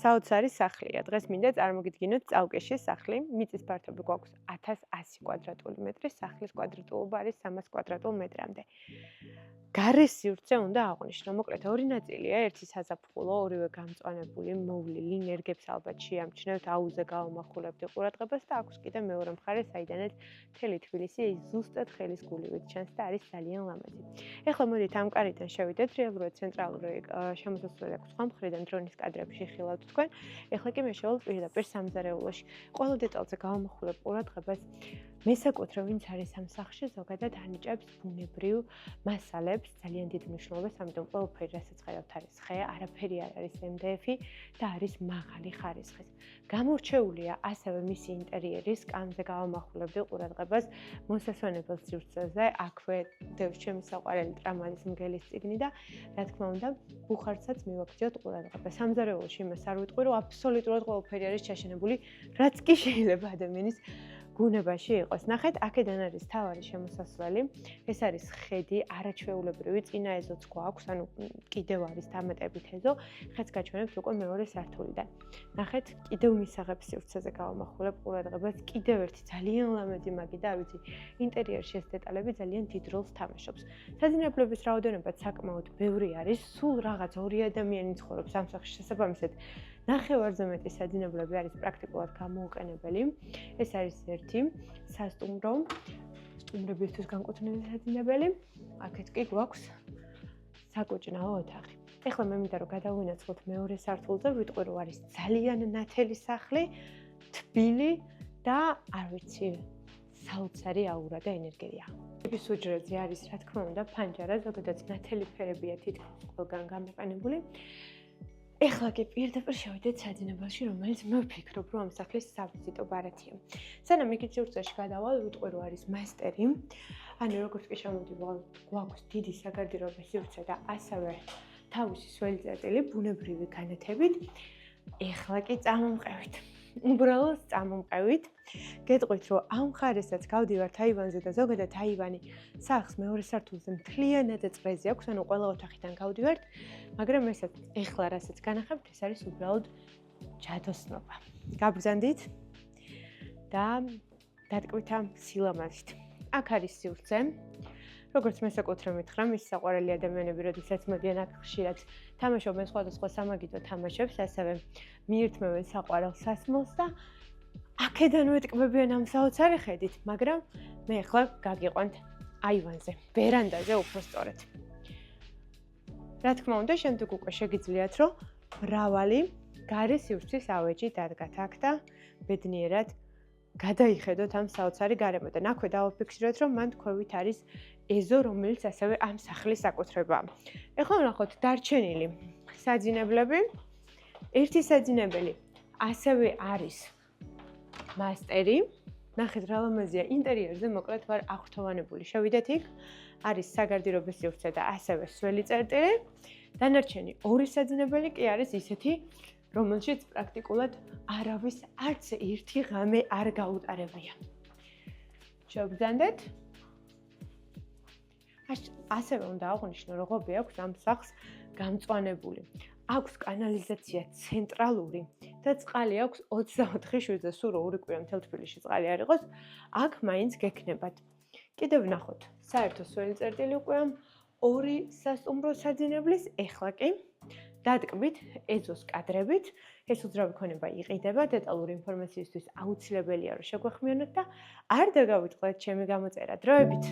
საოცარი სახლია. დღეს მინდა წარმოგიდგინოთ წავკეშის სახლი. მიწის ფართობი გვაქვს 1100 კვადრატული მეტრი, სახლის კვადრატულობა არის 300 კვადრატულ მეტრამდე. გარე სივრცე უნდა აღვნიშნო. მოკლედ ორი ნაწილია, ერთი საზაფხულო, ორივე გამწვანებული, მოვლილი, ნერგებს ალბათ შეამჩნევთ, აუზე გაუმახვილებთ ყურადღებას და აქვს კიდე მეორე მხარე, საიდანაც მთელი თბილისი ზუსტად ხელის გულივით ჩანს და არის ძალიან ლამაზი. ეხლა მოდით ამ კარიდან შევიდეთ, რეალურად ცენტრალური შემოსასვლელი აქვს სხვა მხრიდან დრონის კადრებში ხილავთ თქვენ. ეხლა კი მე შევალ პირდაპირ სამზარეულოში. ყველა დეტალზე გავამახვილებ ყურადღებას. მესაკუთრე ვინც არის ამ სახლში, ზოგადად ანიჭებს ბუნებრივ მასალებს, ძალიან დიდ მნიშვნელობას, ამიტომ ყველაფერი, რასაც ხედავთ, არის ხე, არაფერი არ არის MDF-ი და არის მაღალი ხარისხის. გამორჩეულია ასევე მისი ინტერიერის სკამზე გავამახვილებდი ყურადღებას მოსასვენებელ სივრცეზე, აქვე დევს ჩემი საყვარელი ტრამალის მგელის წიგნი და რა თქმა უნდა, ბუხარცაც მივაქციოთ ყურადღებას. სამზარეულოში იმას არ ვიტყვი, რომ აბსოლუტურად ყველაფერი არის ჩაშენებული, რაც კი შეიძლება ადამიანის გუნებაში იყოს. ნახეთ, აქედან არის თავარი შემოსასვლელი. ეს არის ხედი, არაჩვეულებრივი, წინა ეზოც გვაქვს, ანუ კიდევ არის დამატებით ეზო. ხეთს გაჩვენებთ უკვე მეორე სართულიდან. ნახეთ, კიდევ მისაღებ სივრცეზე გავამახვილებ ყურადღებას. კიდევ ერთი ძალიან ლამაზი მაგი და არ ვიცი, ინტერიერში ეს დეტალები ძალიან დიდ როლს თამაშობს. საძინებლების რაოდენობაც საკმაოდ ბევრი არის. სულ რაღაც ორი ადამიანი ცხოვრობს ამ სახლში, შესაბამისად ნახევარზე მეტი საძინებლები არის პრაქტიკულად გამოუყენებელი. ეს არის ერთი სასტუმრო, სტუმრებისთვის განკუთვნილი საძინებელი. აქეთ კი გვაქვს საკუჭნაო ოთახი. ეხლა მე მინდა რომ გადავინაცვლოთ მეორე სართულზე, ვიტყვი რომ არის ძალიან ნათელი სახლი, თბილი და არ ვიცი, საოცარი აურა და ენერგია. ეს უჯრედზე არის რა თქმა უნდა ფანჯარა, ზოგადად ნათელი ფერებია თითქმის ყველგან გამოყენებული. ეხლა კი პირდაპირ შევიდეთ საძინებელში, რომელიც მე ვფიქრობ, რომ ამ სახლის სავიზიტო ბარათია. სანამ იქით სივრცეში გადავალ, ვიტყვი რომ არის მასტერი. ანუ როგორც კი შემოდივალ, გვაქვს დიდი საგარდირო სივრცე და ასევე თავისი სველი წერტილი ბუნებრივი განათებით. ეხლა კი წამომყევით. უბრალოდ წამომყევით. გეტყვით, რომ ამ ხარესაც გავდივართ აივანზე და ზოგადად აივანი სახლს მეორე სართულზე მთლიანად წრეზე აქვს, ანუ ყველა ოთახიდან გავდივართ, მაგრამ ესაც ეხლა რასაც განახებთ, ეს არის უბრალოდ ჯადოსნობა. გაბრძანდით და დატკბით ამ სილამაზით. აქ არის სივრცე. როგორც მესაკუთრე მითხრა, მის საყვარელი ადამიანები, როდესაც მოდიან აქ ხშირად თამაშობენ სხვადასხვა სამაგიდო თამაშებს, ასევე მიირთმევენ საყვარელ სასმელს და აქედან ვეტკბებიან ამ საოცარი ხედით, მაგრამ მე ახლა გაგიყვანთ აივანზე, ვერანდაზე უფრო სწორედ. რა თქმა უნდა, შემდეგ უკვე შეგიძლიათ, რომ მრავალი გარე სივრცის ავეჯი დადგათ აქ და ბედნიერად გადაიხედოთ ამ საოცარი გარემოდან. აქვე დავაფიქსიროთ, რომ მან თქვევით არის ეზო, რომელიც ასევე ამ სახლის საკუთრებაა. ეხლა ვნახოთ დარჩენილი საძინებლები. ერთი საძინებელი ასევე არის მასტერი. ნახეთ რა ლამაზია, ინტერიერზე მოკლედ ვარ აღფრთოვანებული. შევიდეთ იქ, არის საგარდირო სივრცე და ასევე სველი წერტილი. დანარჩენი ორი საძინებელი კი არის ისეთი, რომელშიც პრაქტიკულად არავის არც ერთი ღამე არ გაუტარებია. შევბრძანდეთ. ასევე უნდა აღვნიშნო, რომ ღობე აქვს ამ სახლს გამწვანებული. აქვს კანალიზაცია ცენტრალური და წყალი აქვს 24/7-ზე, სულ ორი კვირა მთელ თბილისში წყალი არ იყოს, აქ მაინც გექნებათ. კიდევ ვნახოთ, საერთო სველი წერტილი უკვე ორი სასტუმრო საძინებლის, ეხლა კი დატკბით ეზოს კადრებით. ეს უძრავი ქონება იყიდება, დეტალური ინფორმაციისთვის აუცილებელია, რომ შეგვეხმიანოთ და არ დაგავიწყდეთ ჩემი გამოწერა დროებით.